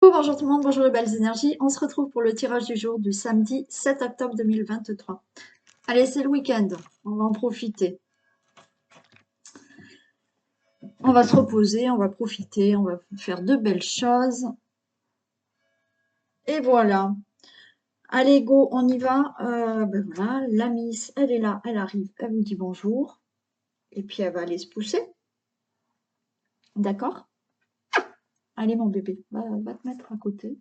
Bonjour tout le monde, bonjour les belles énergies. On se retrouve pour le tirage du jour du samedi 7 octobre 2023. Allez, c'est le week-end, on va en profiter. On va se reposer, on va profiter, on va faire de belles choses. Et voilà. Allez, go, on y va. Ben voilà, la Miss, elle est là, elle arrive, elle vous dit bonjour. Et puis elle va aller se pousser. D'accord? Allez mon bébé, va te mettre à côté.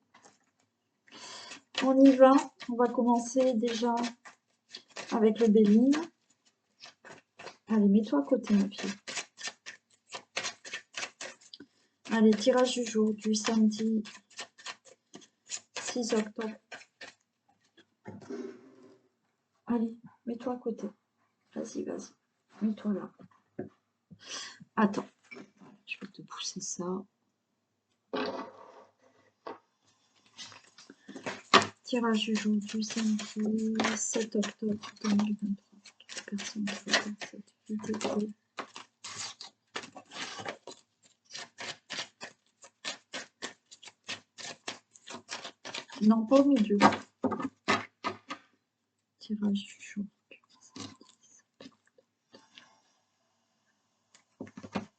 On y va, on va commencer déjà avec le Béline. Allez, mets-toi à côté ma fille. Allez, tirage du jour du samedi 6 octobre. Allez, mets-toi à côté. Vas-y, vas-y. Mets-toi là. Attends, je vais te pousser ça. Tirage du jour du samedi 7 octobre 2023. Personne qui va faire cette vidéo. Non, pas au milieu. Tirage du jour.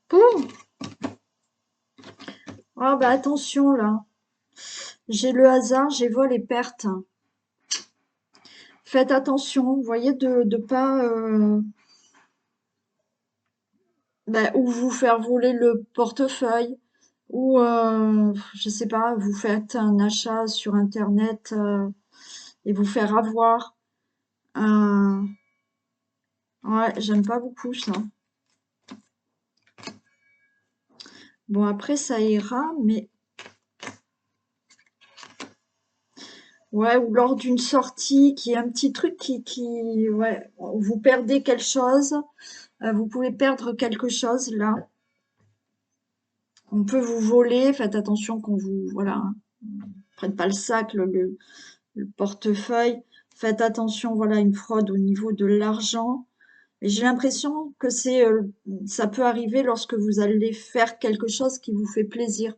Boum! Ah bah attention là. J'ai le hasard, j'ai vol et perte. Faites attention, vous voyez, de pas ou vous faire voler le portefeuille, ou je sais pas, vous faites un achat sur internet et vous faire avoir. Euh, ouais, j'aime pas beaucoup ça. Bon, après ça ira, mais ouais, ou lors d'une sortie qui est un petit truc ouais, vous perdez quelque chose, vous pouvez perdre quelque chose là. On peut vous voler, faites attention qu'on vous, voilà, hein, prenne pas le sac, le portefeuille. Faites attention, voilà, une fraude au niveau de l'argent. Et j'ai l'impression que ça peut arriver lorsque vous allez faire quelque chose qui vous fait plaisir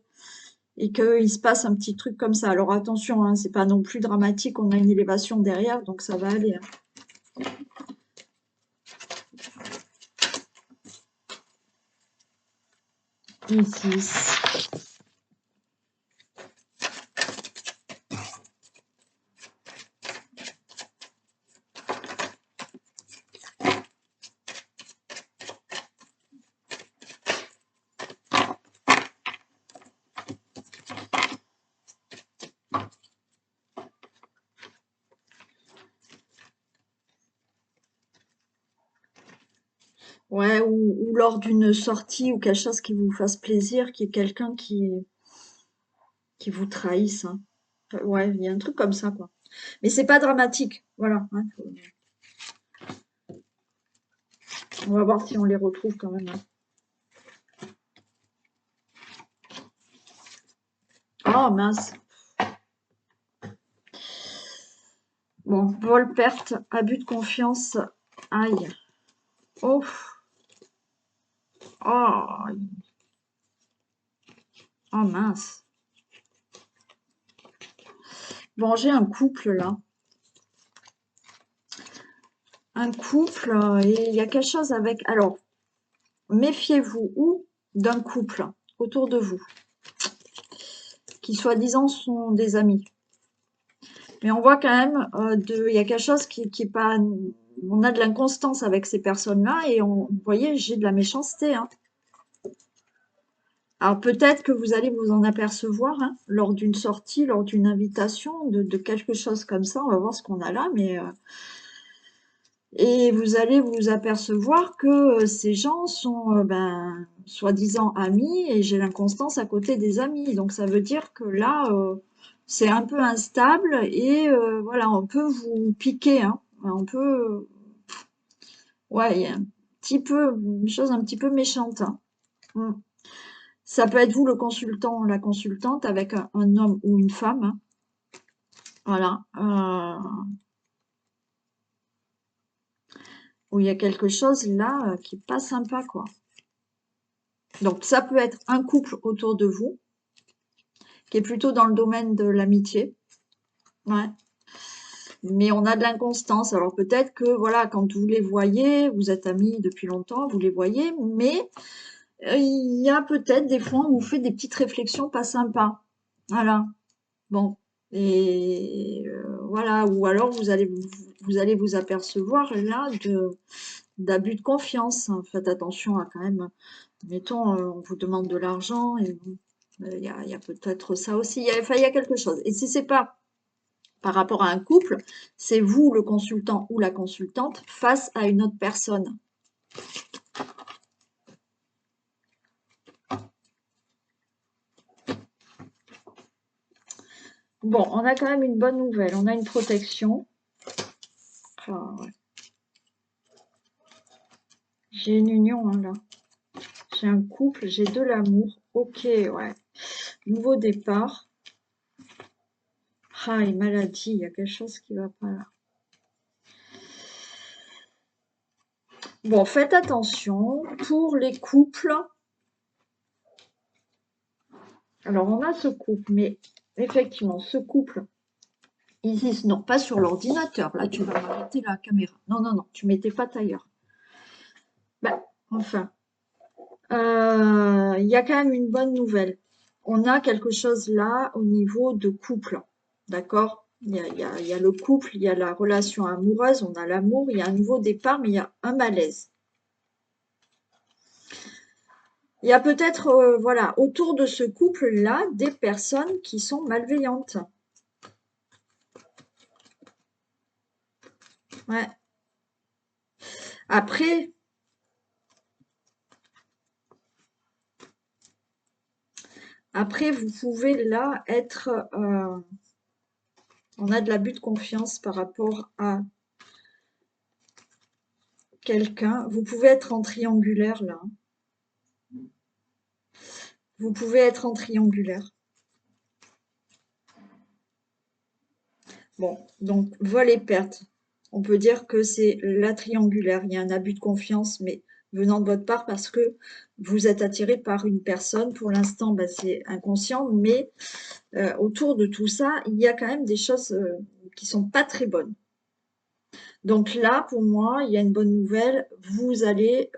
et qu'il se passe un petit truc comme ça. Alors attention, hein, c'est pas non plus dramatique, on a une élévation derrière, donc ça va aller, hein. Ici. Ouais, ou lors d'une sortie ou quelque chose qui vous fasse plaisir, qu'il y ait quelqu'un qui vous trahisse, hein. Ouais, il y a un truc comme ça, quoi. Mais c'est pas dramatique, voilà, hein, on va voir si on les retrouve quand même, hein. Oh mince. Bon, vol, perte, abus de confiance. Aïe. Oh. Oh. Oh mince. Bon, j'ai un couple là. Un couple, et il y a quelque chose avec... Alors, méfiez-vous ou d'un couple autour de vous, qui soi-disant sont des amis. Mais on voit quand même, il y a quelque chose qui est pas... On a de l'inconstance avec ces personnes-là et vous voyez, j'ai de la méchanceté, hein. Alors peut-être que vous allez vous en apercevoir, hein, lors d'une sortie, lors d'une invitation, de quelque chose comme ça. On va voir ce qu'on a là, mais et vous allez vous apercevoir que ces gens sont ben, soi-disant amis et j'ai l'inconstance à côté des amis. Donc ça veut dire que là, c'est un peu instable et voilà, on peut vous piquer, hein. On peut, ouais, il y a un petit peu, une chose un petit peu méchante, hein. Mm. Ça peut être vous le consultant ou la consultante avec un homme ou une femme, hein. Voilà. Où il y a quelque chose là qui est pas sympa, quoi. Donc ça peut être un couple autour de vous qui est plutôt dans le domaine de l'amitié. Ouais. Mais on a de l'inconstance. Alors peut-être que voilà, quand vous les voyez, vous êtes amis depuis longtemps, vous les voyez, mais il y a peut-être des fois où vous faites des petites réflexions pas sympas. Voilà. Bon. Et voilà. Ou alors vous allez vous apercevoir là d'abus de confiance. Faites attention à quand même. Mettons, on vous demande de l'argent et il y a peut-être ça aussi. Enfin, il y a quelque chose. Et si c'est pas par rapport à un couple, c'est vous, le consultant ou la consultante, face à une autre personne. Bon, on a quand même une bonne nouvelle. On a une protection. Ah, ouais. J'ai une union, hein, là. J'ai un couple, j'ai de l'amour. Ok, ouais. Nouveau départ. Ah, et maladie, il y a quelque chose qui va pas là. Bon, faites attention. Pour les couples, alors on a ce couple, mais effectivement, ce couple, ils disent non, pas sur l'ordinateur. Là, tu vas m'arrêter la caméra. Non, non, non, tu mets tes pattes ailleurs. Ben, enfin, il y a quand même une bonne nouvelle. On a quelque chose là au niveau de couple, d'accord? Il y a le couple, il y a la relation amoureuse, on a l'amour, il y a un nouveau départ, mais il y a un malaise. Il y a peut-être, voilà, autour de ce couple-là, des personnes qui sont malveillantes. Ouais. Après, vous pouvez là être, on a de l'abus de confiance par rapport à quelqu'un. Vous pouvez être en triangulaire là. Vous pouvez être en triangulaire. Bon, donc vol et perte. On peut dire que c'est la triangulaire. Il y a un abus de confiance, mais venant de votre part parce que vous êtes attiré par une personne. Pour l'instant, bah, c'est inconscient, mais autour de tout ça, il y a quand même des choses qui sont pas très bonnes. Donc là, pour moi, il y a une bonne nouvelle. Vous allez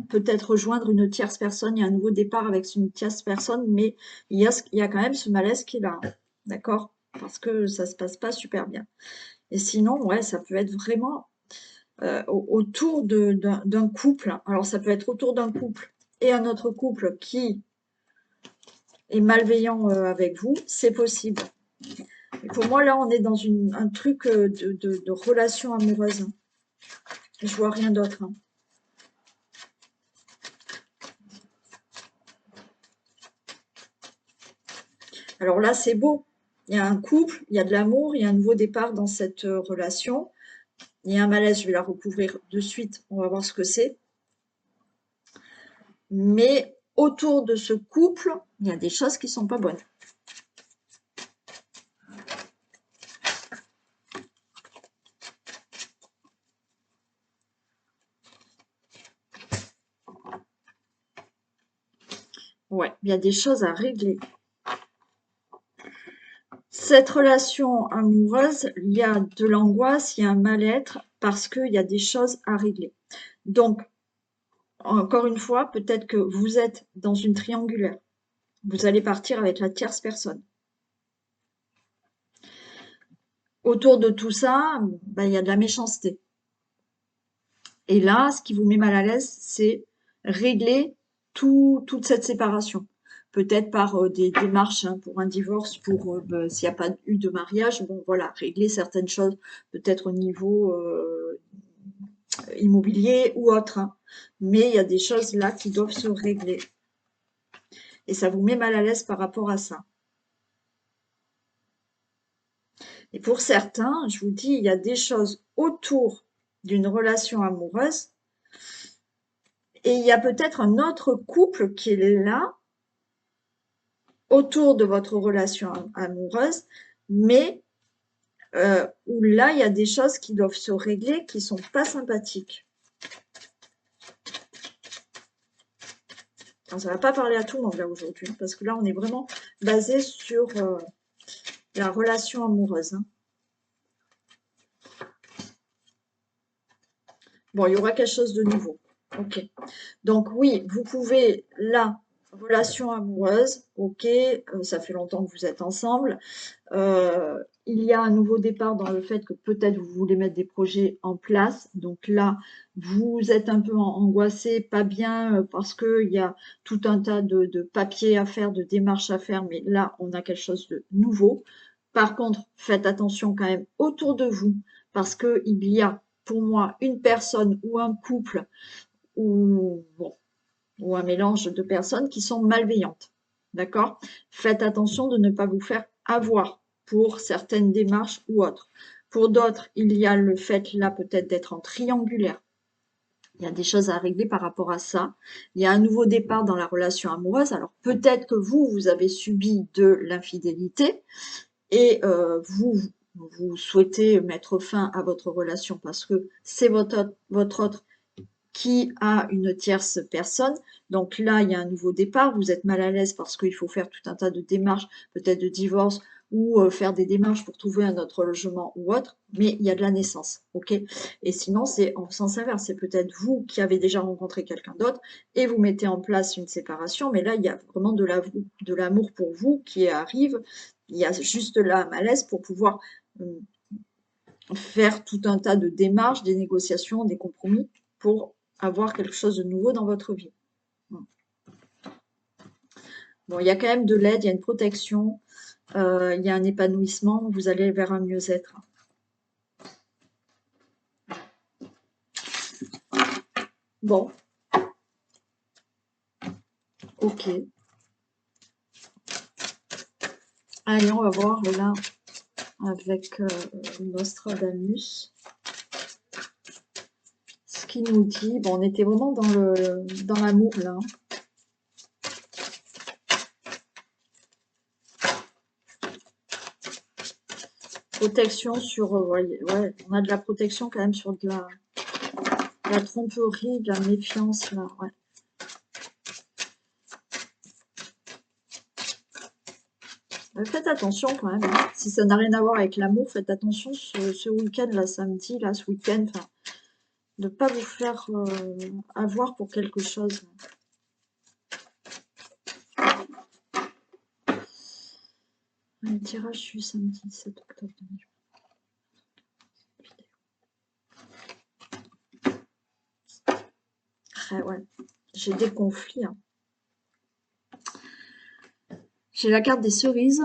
peut-être rejoindre une tierce personne. Il y a un nouveau départ avec une tierce personne, mais il y a quand même ce malaise qui est là. D'accord? Parce que ça se passe pas super bien. Et sinon, ouais, ça peut être vraiment autour d'un couple. Alors, ça peut être autour d'un couple et un autre couple qui est malveillant avec vous. C'est possible. Et pour moi, là, on est dans un truc de relation amoureuse. Je vois rien d'autre. Hein. Alors là, c'est beau. Il y a un couple, il y a de l'amour, il y a un nouveau départ dans cette relation. Il y a un malaise, je vais la recouvrir de suite. On va voir ce que c'est. Mais autour de ce couple, il y a des choses qui sont pas bonnes. Ouais, il y a des choses à régler. Cette relation amoureuse, il y a de l'angoisse, il y a un mal-être parce qu'il y a des choses à régler. Donc, encore une fois, peut-être que vous êtes dans une triangulaire. Vous allez partir avec la tierce personne. Autour de tout ça, ben, il y a de la méchanceté. Et là, ce qui vous met mal à l'aise, c'est régler toute cette séparation. Peut-être par des démarches hein, pour un divorce, pour s'il n'y a pas eu de mariage, bon voilà, régler certaines choses, peut-être au niveau immobilier ou autre. Hein. Mais il y a des choses là qui doivent se régler. Et ça vous met mal à l'aise par rapport à ça. Et pour certains, je vous dis, il y a des choses autour d'une relation amoureuse et il y a peut-être un autre couple qui est là autour de votre relation amoureuse, mais où là, il y a des choses qui doivent se régler qui sont pas sympathiques. Enfin, ça ne va pas parler à tout le monde là aujourd'hui, hein, parce que là, on est vraiment basé sur la relation amoureuse. Hein. Bon, il y aura quelque chose de nouveau. Ok. Donc oui, vous pouvez, là, relation amoureuse, ok, ça fait longtemps que vous êtes ensemble. Il y a un nouveau départ dans le fait que peut-être vous voulez mettre des projets en place. Donc là, vous êtes un peu angoissé, pas bien, parce qu'il y a tout un tas de papiers à faire, de démarches à faire. Mais là, on a quelque chose de nouveau. Par contre, faites attention quand même autour de vous, parce qu'il y a pour moi une personne ou un couple ou, bon, ou un mélange de personnes qui sont malveillantes. D'accord? Faites attention de ne pas vous faire avoir pour certaines démarches ou autres. Pour d'autres, il y a le fait là peut-être d'être en triangulaire. Il y a des choses à régler par rapport à ça. Il y a un nouveau départ dans la relation amoureuse. Alors peut-être que vous avez subi de l'infidélité et vous souhaitez mettre fin à votre relation parce que c'est votre autre qui a une tierce personne. Donc là, il y a un nouveau départ. Vous êtes mal à l'aise parce qu'il faut faire tout un tas de démarches, peut-être de divorce ou faire des démarches pour trouver un autre logement ou autre. Mais il y a de la naissance, ok? Et sinon, c'est en sens inverse. C'est peut-être vous qui avez déjà rencontré quelqu'un d'autre et vous mettez en place une séparation. Mais là, il y a vraiment de l'amour pour vous qui arrive. Il y a juste là un malaise pour pouvoir faire tout un tas de démarches, des négociations, des compromis pour avoir quelque chose de nouveau dans votre vie. Bon, il y a quand même de l'aide, il y a une protection, il y a un épanouissement, vous allez vers un mieux-être. Bon, ok. Allez, on va voir là avec Nostradamus ce qu'il nous dit. Bon, on était vraiment dans l'amour là. Protection sur, ouais, on a de la protection quand même sur de la tromperie, de la méfiance là, ouais. Faites attention quand même, hein. Si ça n'a rien à voir avec l'amour, faites attention ce week-end, là, samedi, là, ce week-end, enfin, de ne pas vous faire avoir pour quelque chose. Un tirage suit samedi 7 octobre 2020. Ouais, j'ai des conflits. Hein. J'ai la carte des cerises.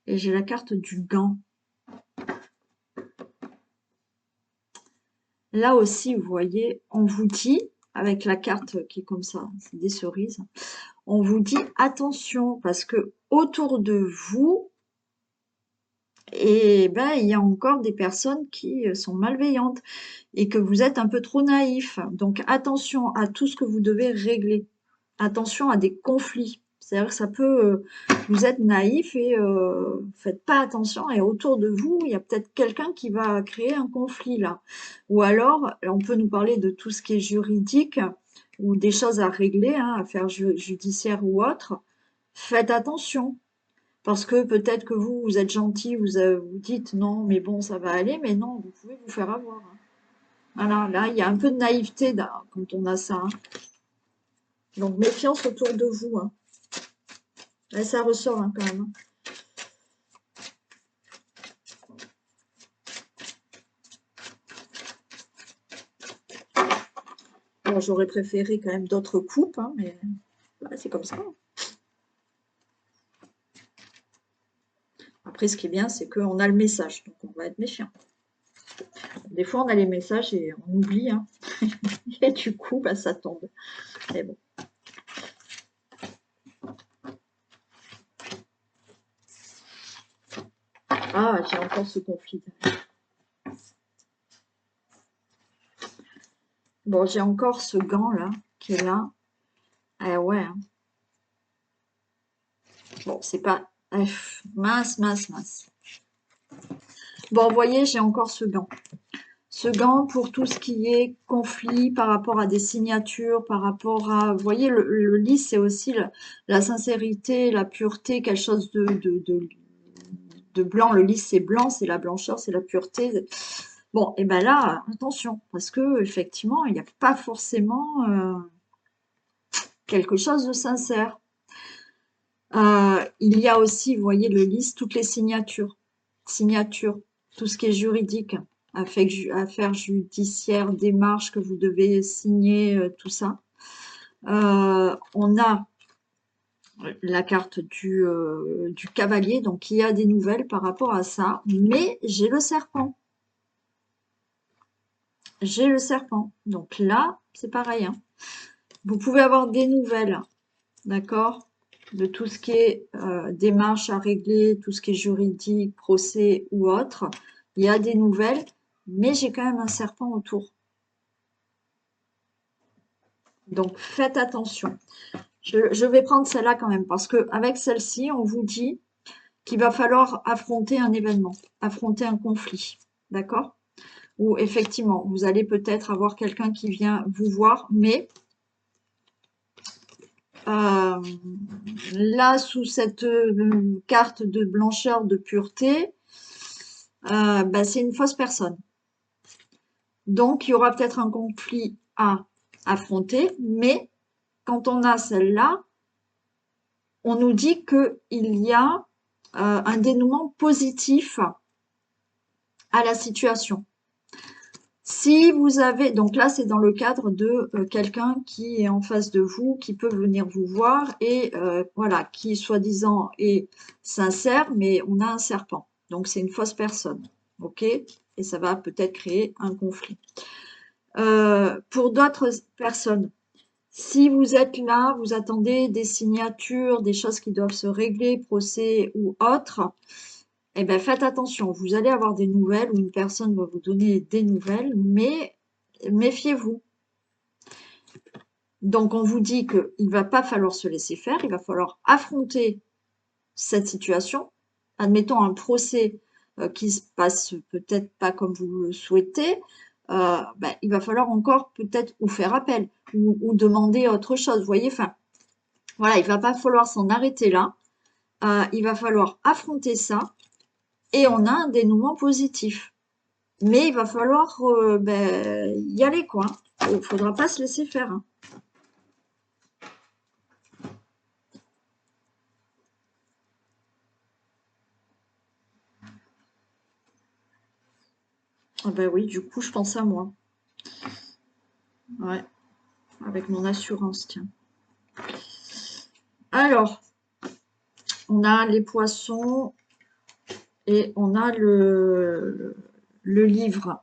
Et j'ai la carte du gant. Là aussi, vous voyez, on vous dit, avec la carte qui est comme ça, c'est des cerises, on vous dit attention, parce que autour de vous, et ben, il y a encore des personnes qui sont malveillantes et que vous êtes un peu trop naïf. Donc attention à tout ce que vous devez régler. Attention à des conflits. C'est-à-dire que ça peut, vous êtes naïf et faites pas attention et autour de vous, il y a peut-être quelqu'un qui va créer un conflit là. Ou alors, on peut nous parler de tout ce qui est juridique ou des choses à régler, hein, affaires judiciaires ou autres. Faites attention. Parce que peut-être que vous êtes gentil, vous dites non, mais bon, ça va aller, mais non, vous pouvez vous faire avoir. Hein. Voilà, là, il y a un peu de naïveté quand on a ça. Hein. Donc, méfiance autour de vous. Hein. Là, ça ressort hein, quand même. Hein. Bon, j'aurais préféré quand même d'autres coupes, hein, mais bah, c'est comme ça. Après, ce qui est bien, c'est qu'on a le message, donc on va être méfiant. Des fois, on a les messages et on oublie, hein. Et du coup, bah, ça tombe. Mais bon. Ah, j'ai encore ce conflit. Bon, j'ai encore ce gant là, qui est là. Ah ouais. Hein. Bon, c'est pas... mince, mince, mince. Bon, vous voyez, j'ai encore ce gant. Ce gant pour tout ce qui est conflit par rapport à des signatures, par rapport à... Vous voyez, le lys, c'est aussi la sincérité, la pureté, quelque chose de blanc. Le lys, c'est blanc, c'est la blancheur, c'est la pureté. Bon, et ben là, attention, parce que effectivement, il n'y a pas forcément quelque chose de sincère. Il y a aussi, vous voyez, le lys, toutes les signatures, tout ce qui est juridique, affaires judiciaires, démarches que vous devez signer, tout ça. On a la carte du cavalier, donc il y a des nouvelles par rapport à ça, mais j'ai le serpent. J'ai le serpent. Donc là, c'est pareil, hein. Vous pouvez avoir des nouvelles, d'accord, de tout ce qui est démarche à régler, tout ce qui est juridique, procès ou autre. Il y a des nouvelles, mais j'ai quand même un serpent autour. Donc faites attention. Je vais prendre celle-là quand même, parce qu'avec celle-ci, on vous dit qu'il va falloir affronter un événement, affronter un conflit, d'accord? Ou effectivement, vous allez peut-être avoir quelqu'un qui vient vous voir, mais là, sous cette carte de blancheur, de pureté, bah, c'est une fausse personne. Donc, il y aura peut-être un conflit à affronter, mais quand on a celle-là, on nous dit qu'il y a un dénouement positif à la situation. Si vous avez, donc là c'est dans le cadre de quelqu'un qui est en face de vous, qui peut venir vous voir et voilà, qui soi-disant est sincère, mais on a un serpent. Donc c'est une fausse personne, ok? Et ça va peut-être créer un conflit. Pour d'autres personnes, si vous êtes là, vous attendez des signatures, des choses qui doivent se régler, procès ou autre, eh bien, faites attention, vous allez avoir des nouvelles ou une personne va vous donner des nouvelles, mais méfiez-vous. Donc, on vous dit qu'il ne va pas falloir se laisser faire, il va falloir affronter cette situation. Admettons un procès qui se passe peut-être pas comme vous le souhaitez, ben, il va falloir encore peut-être ou faire appel ou demander autre chose. Vous voyez, enfin, voilà, il va pas falloir s'en arrêter là. Il va falloir affronter ça et on a un dénouement positif. Mais il va falloir ben, y aller, quoi. Il ne faudra pas se laisser faire, hein. Ah ben oui, du coup, je pense à moi. Ouais, avec mon assurance, tiens. Alors, on a les poissons et on a le livre.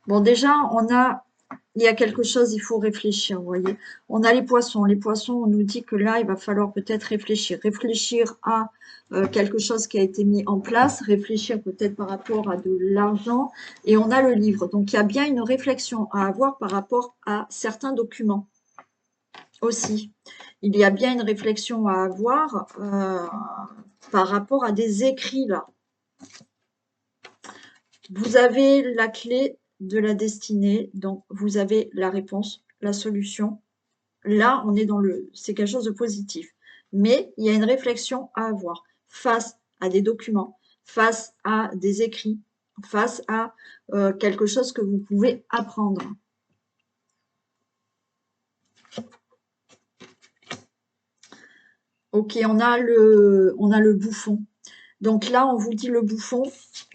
Bon, déjà, il y a quelque chose, il faut réfléchir, vous voyez. On a les poissons. Les poissons, on nous dit que là, il va falloir peut-être réfléchir. Réfléchir à quelque chose qui a été mis en place, réfléchir peut-être par rapport à de l'argent. Et on a le livre. Donc, il y a bien une réflexion à avoir par rapport à certains documents aussi. Il y a bien une réflexion à avoir par rapport à des écrits, là. Vous avez la clé de la destinée, donc vous avez la réponse, la solution. Là, on est c'est quelque chose de positif. Mais il y a une réflexion à avoir face à des documents, face à des écrits, face à quelque chose que vous pouvez apprendre. Ok, on a le bouffon. Donc là, on vous dit le bouffon.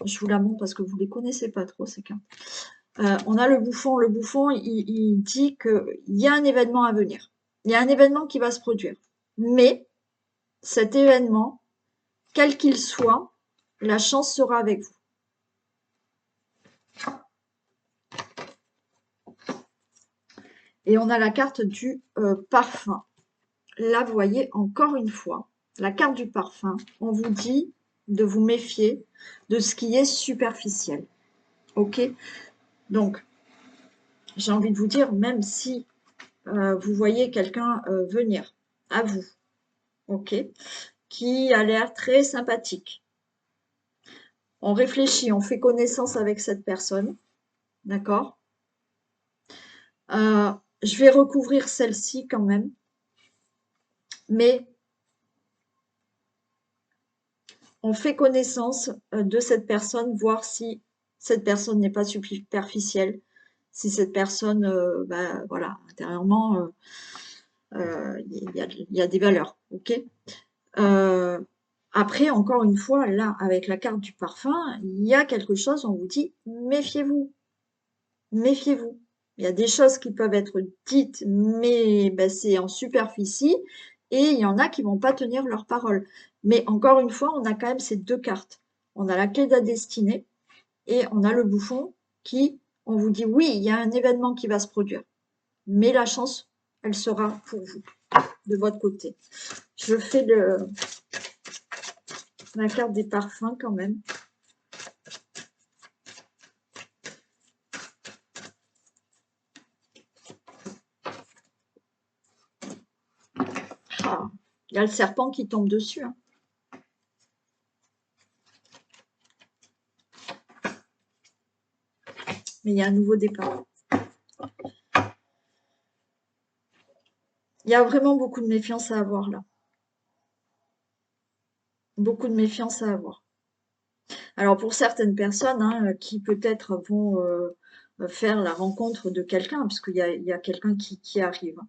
Je vous la montre parce que vous ne les connaissez pas trop, ces cartes. On a le bouffon. Le bouffon, il dit qu'il y a un événement à venir. Il y a un événement qui va se produire. Mais cet événement, quel qu'il soit, la chance sera avec vous. Et on a la carte du parfum. Là, vous voyez, encore une fois, la carte du parfum, on vous dit de vous méfier de ce qui est superficiel. Ok? Donc, j'ai envie de vous dire, même si vous voyez quelqu'un venir à vous, ok, qui a l'air très sympathique, On réfléchit, on fait connaissance avec cette personne, d'accord? Euh, je vais recouvrir celle-ci quand même, mais on fait connaissance de cette personne, voir si cette personne n'est pas superficielle, si cette personne, bah, voilà, intérieurement, il y a des valeurs, ok? Euh, Après, encore une fois, là, avec la carte du parfum, il y a quelque chose, on vous dit, méfiez-vous, méfiez-vous. Il y a des choses qui peuvent être dites, mais ben, c'est en superficie, et il y en a qui vont pas tenir leur parole. Mais encore une fois, on a quand même ces deux cartes. On a la clé de la destinée et on a le bouffon qui, on vous dit, oui, il y a un événement qui va se produire, mais la chance, elle sera pour vous, de votre côté. Je fais la carte des parfums quand même. Ah, il y a le serpent qui tombe dessus, hein. Mais il y a un nouveau départ. Il y a vraiment beaucoup de méfiance à avoir là. Beaucoup de méfiance à avoir. Alors pour certaines personnes hein, qui peut-être vont faire la rencontre de quelqu'un, parce qu'il y a quelqu'un qui arrive.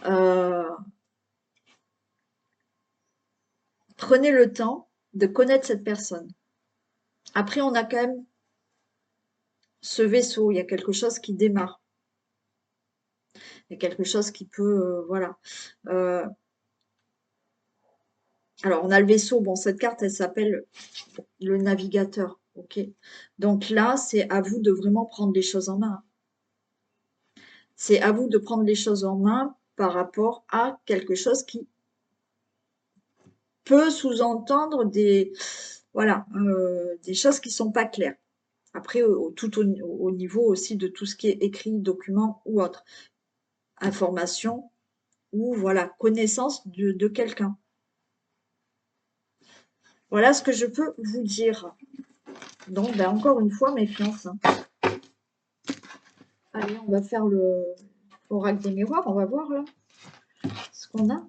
Euh, Prenez le temps de connaître cette personne. Après, on a quand même ce vaisseau, il y a quelque chose qui démarre. Il y a quelque chose qui peut, voilà. Euh, alors, on a le vaisseau. Bon, cette carte, elle s'appelle le navigateur. Ok. Donc là, c'est à vous de vraiment prendre les choses en main. C'est à vous de prendre les choses en main par rapport à quelque chose qui peut sous-entendre voilà, des choses qui sont pas claires. Après, tout au niveau aussi de tout ce qui est écrit, document ou autre, information ou voilà, connaissance de quelqu'un. Voilà ce que je peux vous dire. Donc, ben, encore une fois, méfiance, hein. Allez, on va faire l'oracle des miroirs. On va voir là ce qu'on a.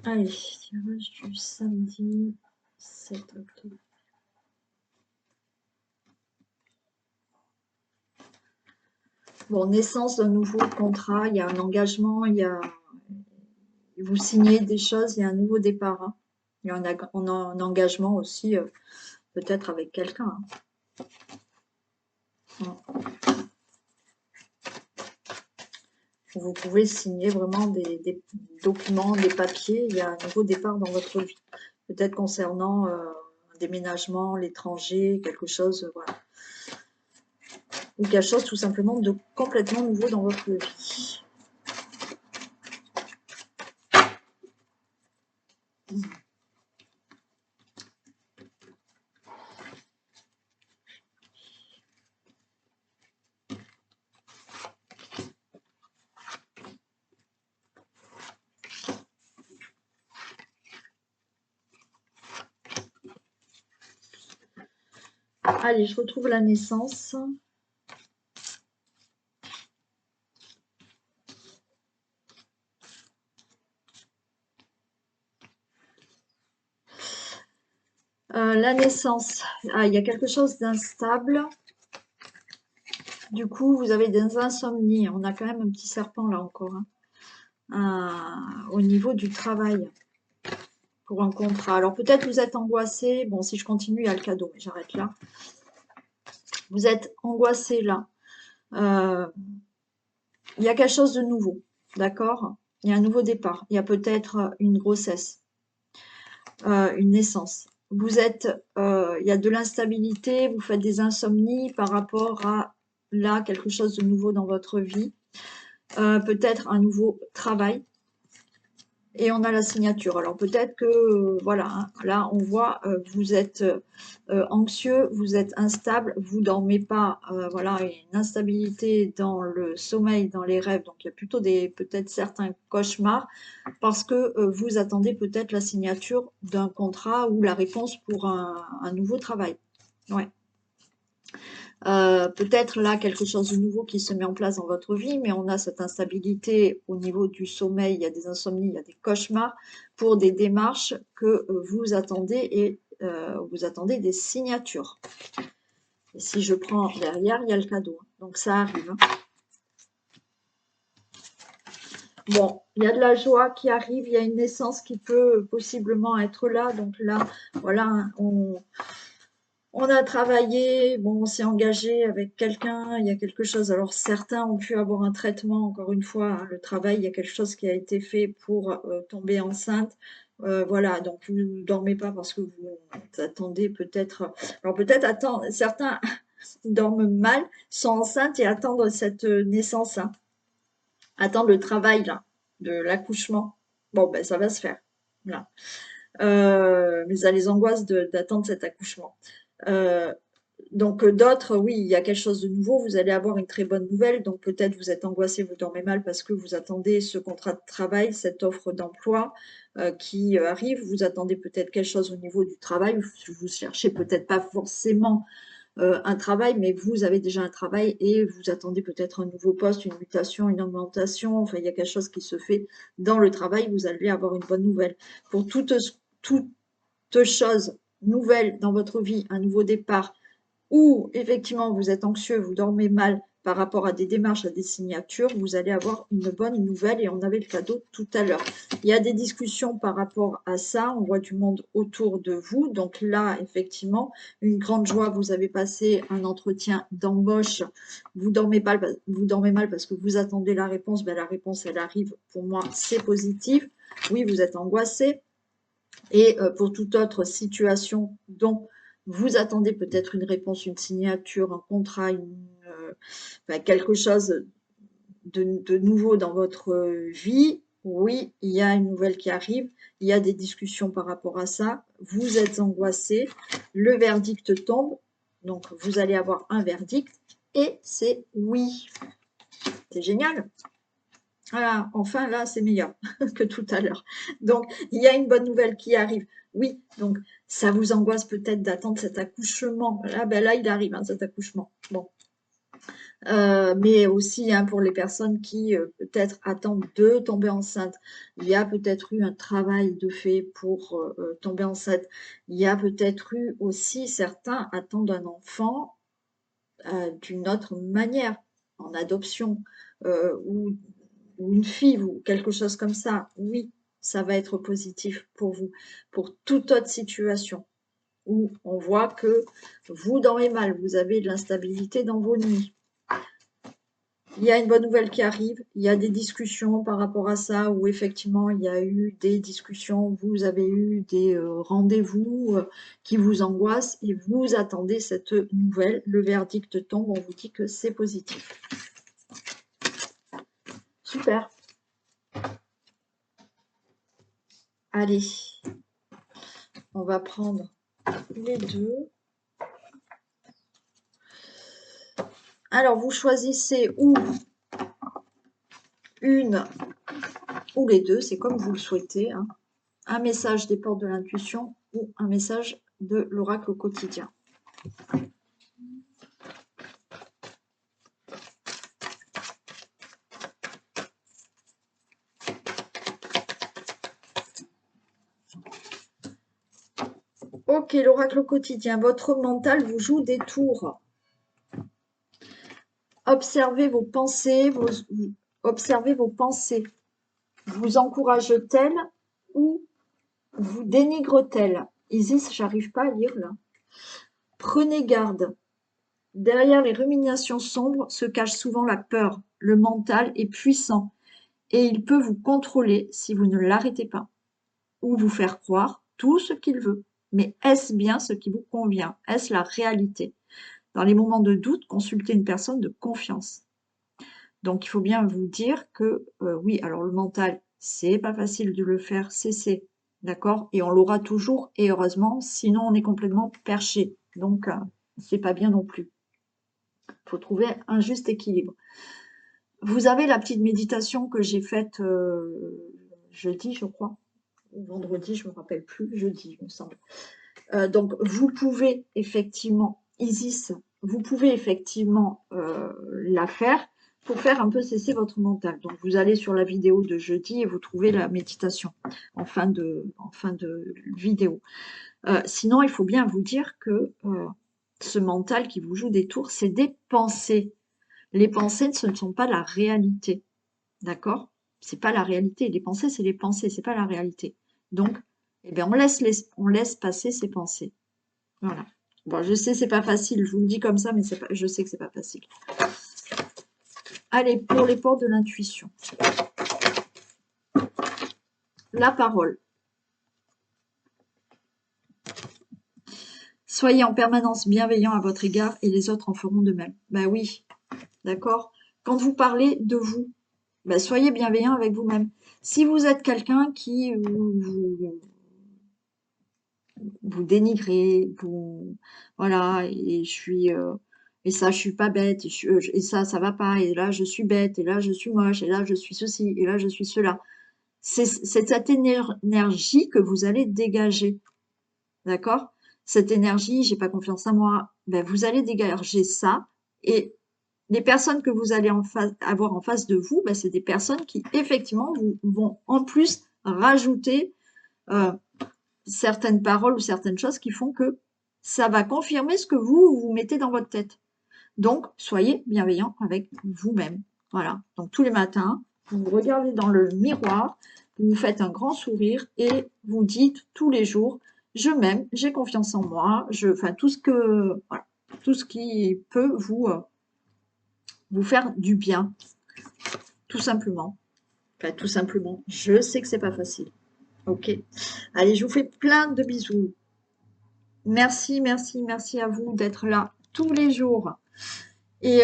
Allez, tirage du samedi 7 octobre. Bon, naissance d'un nouveau contrat, il y a un engagement, vous signez des choses, il y a un nouveau départ, hein. Il y a un engagement aussi, peut-être avec quelqu'un, hein. Vous pouvez signer vraiment des documents, des papiers, il y a un nouveau départ dans votre vie. Peut-être concernant un déménagement, l'étranger, quelque chose, voilà. Ou quelque chose tout simplement de complètement nouveau dans votre vie. Allez, je retrouve la naissance. La naissance. Ah, il y a quelque chose d'instable. Du coup, vous avez des insomnies. On a quand même un petit serpent là encore, hein. Au niveau du travail pour un contrat. Alors peut-être vous êtes angoissé. Bon, si je continue, il y a le cadeau, mais j'arrête là. Vous êtes angoissé là. Euh, il y a quelque chose de nouveau, d'accord? Il y a un nouveau départ. Il y a peut-être une grossesse, une naissance. Il y a de l'instabilité, vous faites des insomnies par rapport à là quelque chose de nouveau dans votre vie. Peut-être un nouveau travail. Et on a la signature. Alors peut-être que, voilà, hein, là on voit, vous êtes anxieux, vous êtes instable, vous dormez pas, voilà, une instabilité dans le sommeil, dans les rêves. Donc il y a plutôt peut-être certains cauchemars parce que vous attendez peut-être la signature d'un contrat ou la réponse pour un nouveau travail. Ouais. Peut-être là quelque chose de nouveau qui se met en place dans votre vie, mais on a cette instabilité au niveau du sommeil, il y a des insomnies, il y a des cauchemars pour des démarches que vous attendez et vous attendez des signatures. Et si je prends derrière, il y a le cadeau. Donc ça arrive. Hein. Bon, il y a de la joie qui arrive, il y a une naissance qui peut possiblement être là. Donc là, voilà, on a travaillé, bon, on s'est engagé avec quelqu'un, il y a quelque chose. Alors certains ont pu avoir un traitement, encore une fois, hein, le travail, il y a quelque chose qui a été fait pour tomber enceinte. Voilà, donc vous ne dormez pas parce que vous attendez peut-être. Alors peut-être attendre, certains dorment mal, sont enceintes et attendent cette naissance, hein, attendent le travail là, de l'accouchement. Bon, ben ça va se faire. Voilà. Mais ça les angoisse d'attendre cet accouchement. Euh, donc d'autres, oui, il y a quelque chose de nouveau, vous allez avoir une très bonne nouvelle, donc peut-être vous êtes angoissé, vous dormez mal parce que vous attendez ce contrat de travail, cette offre d'emploi qui arrive, vous attendez peut-être quelque chose au niveau du travail, vous cherchez peut-être pas forcément un travail, mais vous avez déjà un travail et vous attendez peut-être un nouveau poste, une mutation, une augmentation, enfin il y a quelque chose qui se fait dans le travail, vous allez avoir une bonne nouvelle. Pour toute chose nouvelle dans votre vie, un nouveau départ, ou effectivement vous êtes anxieux, vous dormez mal par rapport à des démarches, à des signatures, vous allez avoir une bonne nouvelle et on avait le cadeau tout à l'heure. Il y a des discussions par rapport à ça, on voit du monde autour de vous, donc là effectivement une grande joie, vous avez passé un entretien d'embauche, vous dormez mal parce que vous attendez la réponse, ben, la réponse elle arrive, pour moi c'est positif, oui vous êtes angoissé, et pour toute autre situation dont vous attendez peut-être une réponse, une signature, un contrat, quelque chose de nouveau dans votre vie, oui, il y a une nouvelle qui arrive, il y a des discussions par rapport à ça, vous êtes angoissé, le verdict tombe, donc vous allez avoir un verdict et c'est oui. C'est génial. Voilà, enfin là, c'est meilleur que tout à l'heure. Donc, il y a une bonne nouvelle qui arrive. Oui, donc ça vous angoisse peut-être d'attendre cet accouchement. Là, ben là, il arrive, hein, cet accouchement. Bon. Mais aussi hein, pour les personnes qui peut-être attendent de tomber enceinte. Il y a peut-être eu un travail de fait pour tomber enceinte. Il y a peut-être eu aussi certains attendent un enfant d'une autre manière, en adoption ou une fille ou quelque chose comme ça, oui, ça va être positif pour vous. Pour toute autre situation où on voit que vous dormez mal, vous avez de l'instabilité dans vos nuits. Il y a une bonne nouvelle qui arrive, il y a des discussions par rapport à ça, où effectivement il y a eu des discussions, vous avez eu des rendez-vous qui vous angoissent et vous attendez cette nouvelle, le verdict tombe, on vous dit que c'est positif. Super. Allez, on va prendre les deux. Alors, vous choisissez ou une ou les deux, c'est comme vous le souhaitez. Hein. Un message des portes de l'intuition ou un message de l'oracle au quotidien. Ok, l'oracle au quotidien. Votre mental vous joue des tours. Observez vos pensées, observez vos pensées. Vous encourage-t-elle ou vous dénigre-t-elle? Isis, j'arrive pas à lire là. Prenez garde. Derrière les ruminations sombres se cache souvent la peur. Le mental est puissant et il peut vous contrôler si vous ne l'arrêtez pas, ou vous faire croire tout ce qu'il veut. Mais est-ce bien ce qui vous convient? Est-ce la réalité? Dans les moments de doute, consultez une personne de confiance. Donc, il faut bien vous dire que oui, alors le mental, c'est pas facile de le faire cesser, d'accord? Et on l'aura toujours, et heureusement, sinon on est complètement perché. Donc, c'est pas bien non plus. Il faut trouver un juste équilibre. Vous avez la petite méditation que j'ai faite jeudi, je crois, ou vendredi, je me rappelle plus, jeudi, il me semble. Donc, vous pouvez effectivement, Isis, vous pouvez effectivement la faire pour faire un peu cesser votre mental. Donc, vous allez sur la vidéo de jeudi et vous trouvez la méditation en fin de vidéo. Sinon, il faut bien vous dire que ce mental qui vous joue des tours, c'est des pensées. Les pensées, ce ne sont pas la réalité. D'accord? C'est pas la réalité. Les pensées, c'est les pensées, c'est pas la réalité. Donc, eh bien, on laisse passer ces pensées. Voilà. Bon, je sais, c'est pas facile. Je vous le dis comme ça, mais pas, je sais que c'est pas facile. Allez, pour les portes de l'intuition. La parole. Soyez en permanence bienveillant à votre égard et les autres en feront de même. Ben oui, d'accord? Quand vous parlez de vous, ben soyez bienveillant avec vous-même. Si vous êtes quelqu'un qui vous dénigrez, voilà, et je suis et ça je suis pas bête, et ça va pas, et là je suis bête, et là je suis moche, et là je suis ceci, et là je suis cela. C'est cette énergie que vous allez dégager, d'accord? Cette énergie, j'ai pas confiance en moi, ben vous allez dégager ça, et les personnes que vous allez avoir en face de vous, ben c'est des personnes qui effectivement vont en plus rajouter euh, certaines paroles ou certaines choses qui font que ça va confirmer ce que vous mettez dans votre tête. Donc, soyez bienveillant avec vous-même. Voilà. Donc, tous les matins, vous vous regardez dans le miroir, vous vous faites un grand sourire et vous dites tous les jours, je m'aime, j'ai confiance en moi, enfin, voilà, tout ce qui peut vous faire du bien, tout simplement. Enfin, tout simplement. Je sais que c'est pas facile. Ok. Allez, je vous fais plein de bisous. Merci, merci, merci à vous d'être là tous les jours. Et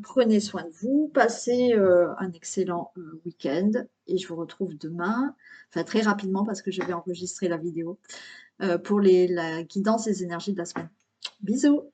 prenez soin de vous, passez un excellent week-end. Et je vous retrouve demain, enfin très rapidement parce que je vais enregistrer la vidéo, pour la guidance des énergies de la semaine. Bisous!